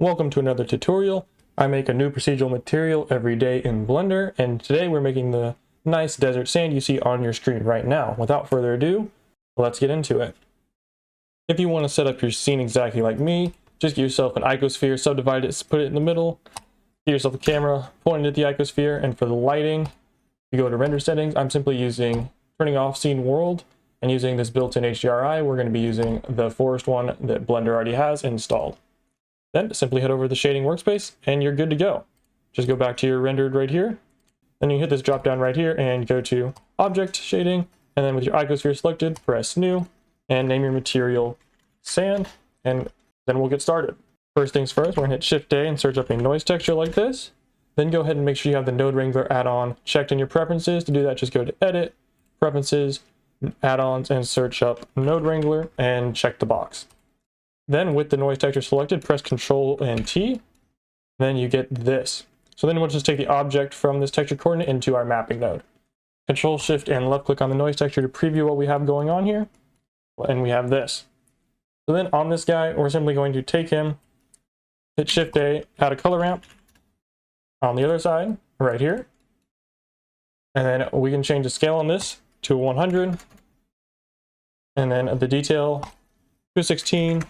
Welcome to another tutorial. I make a new procedural material every day in Blender, and today we're making the nice desert sand you see on your screen right now. Without further ado, let's get into it. If you want to set up your scene exactly like me, just get yourself an icosphere, subdivide it, put it in the middle, get yourself a camera, point it at the icosphere, and for the lighting, you go to render settings. I'm simply turning off scene world, and using this built-in HDRI, we're going to be using the forest one that Blender already has installed. Then simply head over to the shading workspace and you're good to go. Just go back to your rendered right here. Then you hit this drop down right here and go to object shading. And then with your icosphere selected, press new and name your material sand. And then we'll get started. First things first, we're gonna hit Shift A and search up a noise texture like this. Then go ahead and make sure you have the Node Wrangler add-on checked in your preferences. To do that, just go to Edit, Preferences, Add-ons, and search up Node Wrangler and check the box. Then with the noise texture selected, press Ctrl and T, then you get this. So then we'll just take the object from this texture coordinate into our mapping node. Control Shift and left click on the noise texture to preview what we have going on here. And we have this. So then on this guy, we're simply going to take him, hit Shift A, add a color ramp on the other side, right here. And then we can change the scale on this to 100. And then the detail to 16.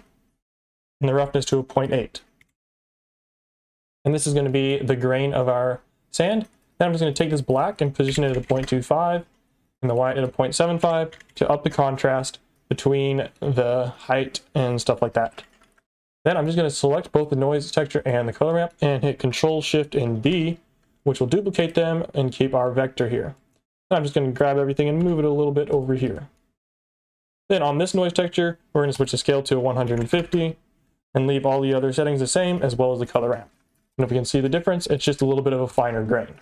And the roughness to a 0.8. And this is going to be the grain of our sand. Then I'm just going to take this black and position it at a 0.25 and the white at a 0.75 to up the contrast between the height and stuff like that. Then I'm just going to select both the noise texture and the color ramp and hit Control Shift and D, which will duplicate them and keep our vector here. Then I'm just going to grab everything and move it a little bit over here. Then on this noise texture, we're going to switch the scale to 150. And leave all the other settings the same, as well as the color ramp. And if we can see the difference, it's just a little bit of a finer grain.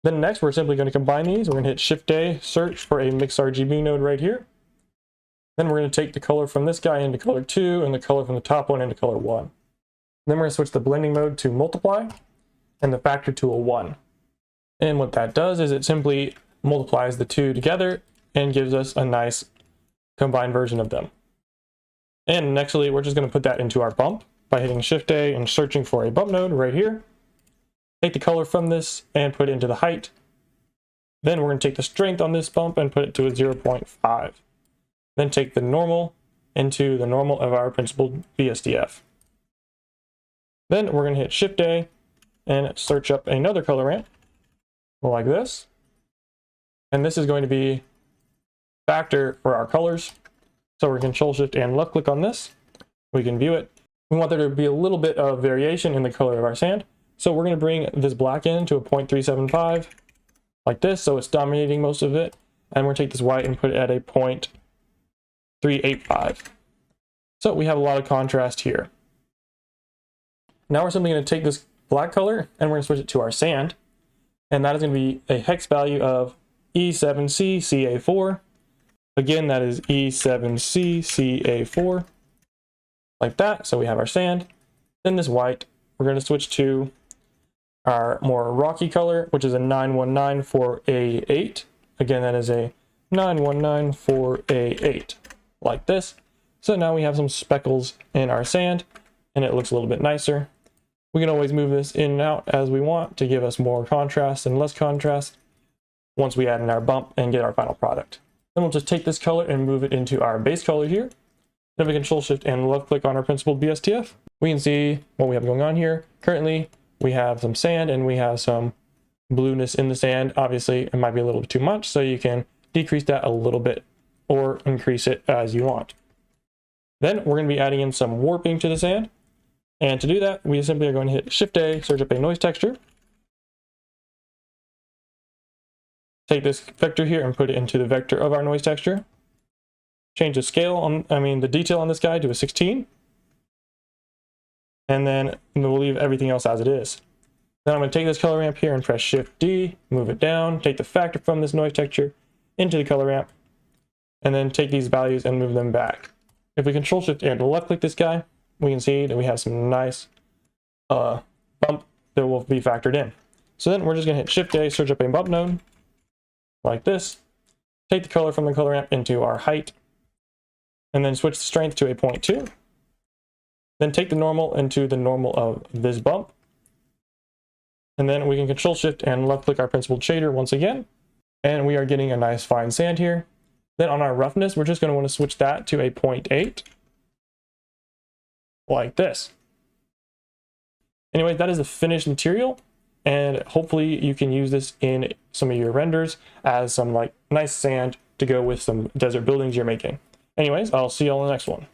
Then next, we're simply going to combine these. We're going to hit Shift A, search for a Mix RGB node right here. Then we're going to take the color from this guy into color 2, and the color from the top one into color 1. Then we're going to switch the blending mode to multiply, and the factor to a 1. And what that does is it simply multiplies the two together, and gives us a nice combined version of them. And nextly, we're just going to put that into our bump by hitting Shift A and searching for a bump node right here. Take the color from this and put it into the height. Then we're going to take the strength on this bump and put it to a 0.5. Then take the normal into the normal of our principled BSDF. Then we're going to hit Shift A and search up another color ramp like this. And this is going to be factor for our colors. So we're Control Shift and left click on this. We can view it. We want there to be a little bit of variation in the color of our sand. So we're going to bring this black in to a 0.375 like this. So it's dominating most of it. And we're going to take this white and put it at a 0.385. So we have a lot of contrast here. Now we're simply going to take this black color and we're going to switch it to our sand. And that is going to be a hex value of E7CCA4. Again, that is E7CCA4, like that. So we have our sand. Then this white, we're going to switch to our more rocky color, which is a 9194A8. Again, that is a 9194A8, like this. So now we have some speckles in our sand, and it looks a little bit nicer. We can always move this in and out as we want to give us more contrast and less contrast once we add in our bump and get our final product. Then we'll just take this color and move it into our base color here. Then we Control Shift and left click on our principled BSDF. We can see what we have going on here. Currently, we have some sand and we have some blueness in the sand. Obviously, it might be a little bit too much, so you can decrease that a little bit or increase it as you want. Then we're going to be adding in some warping to the sand. And to do that, we simply are going to hit Shift A, search up a noise texture. Take this vector here and put it into the vector of our noise texture. Change the scale the detail on this guy to a 16. And then we'll leave everything else as it is. Then I'm going to take this color ramp here and press Shift D, move it down, take the factor from this noise texture into the color ramp, and then take these values and move them back. If we Control Shift and left click this guy, we can see that we have some nice bump that will be factored in. So then we're just going to hit Shift A, search up a bump node, like this, take the color from the color ramp into our height, and then switch the strength to a 0.2. Then take the normal into the normal of this bump. And then we can Control Shift and left click our principled shader once again. And we are getting a nice fine sand here. Then on our roughness, we're just going to want to switch that to a 0.8. Like this. Anyway, that is the finished material. And hopefully you can use this in some of your renders as some like nice sand to go with some desert buildings you're making. Anyways, I'll see you all in the next one.